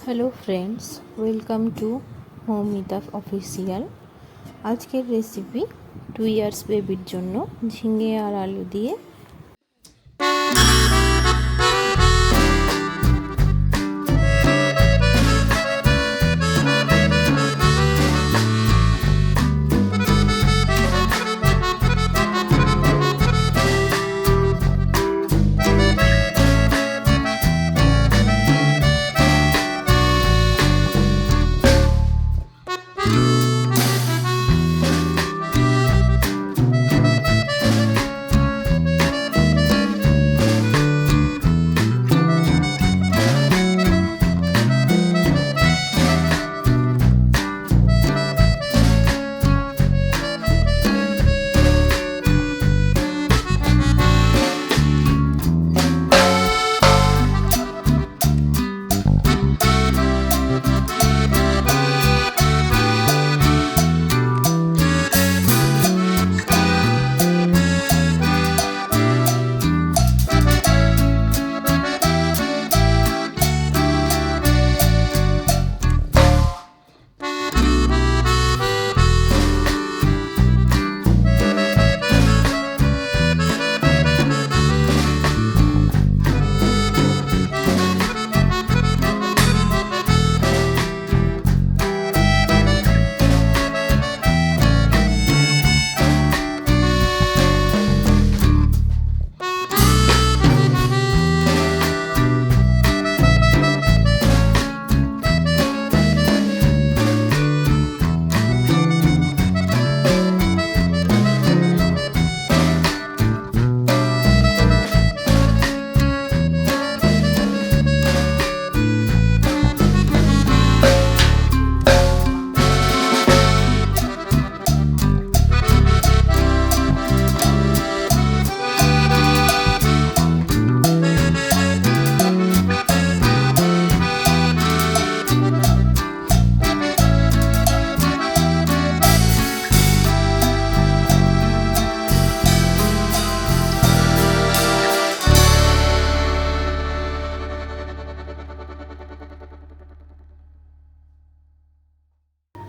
Hello friends, welcome to Moumita official. আজকের recipe 2 years বেবির জন্য ঝিঙে আর আলু দিয়ে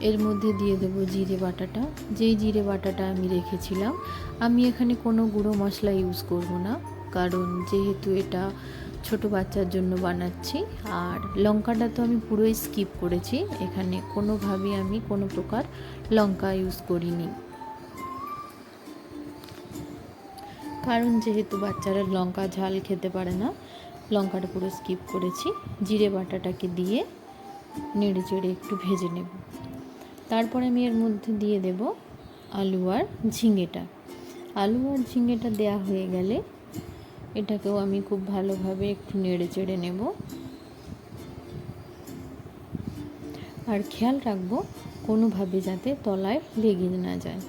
এর মধ্যে দিয়ে দেবো জিরে বাটাটা। যেই জিরে বাটাটা আমি রেখেছিলাম, আমি এখানে কোনো গুঁড়ো মশলা ইউজ করব না, কারণ যেহেতু এটা ছোট বাচ্চার জন্য বানাচ্ছি। আর লঙ্কাটা তো আমি পুরোই স্কিপ করেছি, এখানে কোনোভাবেই আমি কোনো প্রকার লঙ্কা ইউজ করিনি, কারণ যেহেতু বাচ্চারা লঙ্কা ঝাল খেতে পারে না, লঙ্কাটা পুরো স্কিপ করেছি। জিরে বাটাটাকে দিয়ে নেড়ে চেড়ে একটু ভেজে নেব। তারপরে আমি এর মধ্যে দিয়ে দেব আলু আর ঝিঙেটা। আলু আর ঝিঙেটা দেয়া হয়ে গেলে এটাকেও আমি খুব ভালোভাবে একটু নেড়ে চেড়ে নেব। আর খেয়াল রাখবো কোনোভাবে যাতে তলায় লেগে না যায়।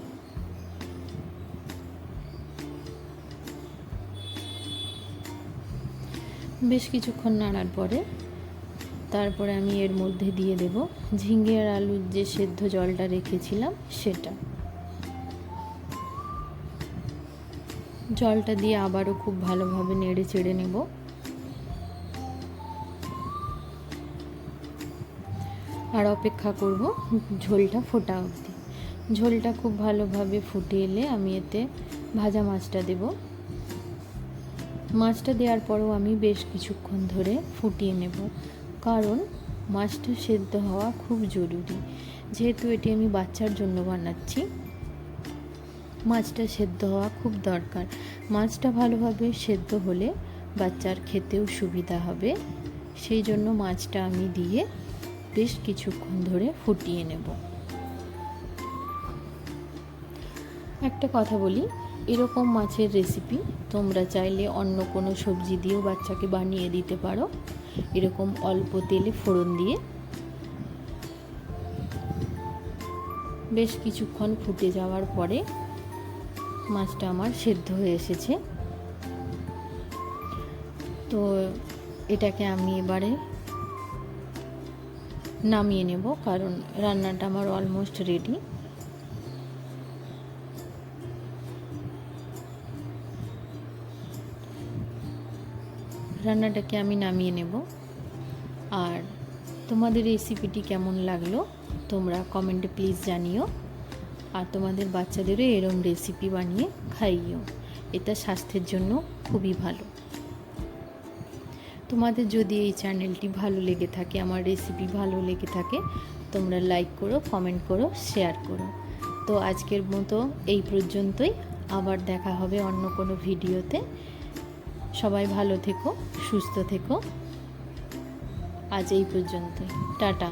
বেশ কিছুক্ষণ নাড়ার পরে তারপরে আমি এর মধ্যে দিয়ে দেব ঝিঙে আর আলুর যে সেদ্ধ জলটা রেখেছিলাম সেটা। জলটা দিয়ে আবারও খুব ভালোভাবে নেড়ে চেড়ে নেব। আর অপেক্ষা করব ঝোলটা ফোটা অবধি। ঝোলটা খুব ভালোভাবে ফুটে এলে আমি এতে ভাজা মাছটা দেব। মাছটা দেওয়ার পরেও আমি বেশ কিছুক্ষণ ধরে ফুটিয়ে নেব, কারণ মাছটা সেদ্ধ হওয়া খুব জরুরি। যেহেতু এটি আমি বাচ্চার জন্য বানাচ্ছি, মাছটা সেদ্ধ হওয়া খুব দরকার। মাছটা ভালোভাবে সেদ্ধ হলে বাচ্চার খেতেও সুবিধা হবে, সেই জন্য মাছটা আমি দিয়ে বেশ কিছুক্ষণ ধরে ফুটিয়ে নেব। একটা কথা বলি, এরকম মাছের রেসিপি তোমরা চাইলে অন্য কোনো সবজি দিয়েও বাচ্চাকে বানিয়ে দিতে পারো। এরকম অল্প তেলে ফোড়ন দিয়ে বেশ কিছুক্ষণ ফুটে যাওয়ার পরে মাছটা আমার সেদ্ধ হয়ে এসেছে। তো এটাকে আমি এবারে নামিয়ে নেব, কারণ রান্নাটা আমার অলমোস্ট রেডি। রান্নাটাকে আমি নামিয়ে নেব। আর তোমাদের রেসিপিটি কেমন লাগলো তোমরা কমেন্টে প্লিজ জানিও। আর তোমাদের বাচ্চাদেরও এরম রেসিপি বানিয়ে খাইও, এটা স্বাস্থ্যের জন্য খুবই ভালো। তোমাদের যদি এই চ্যানেলটি ভালো লেগে থাকে, আমার রেসিপি ভালো লেগে থাকে, তোমরা লাইক করো, কমেন্ট করো, শেয়ার করো। তো আজকের মতো এই পর্যন্তই, আবার দেখা হবে অন্য কোনো ভিডিওতে। সবাই ভালো থেকো, সুস্থ থেকো। আজ এই পর্যন্তই, টাটা।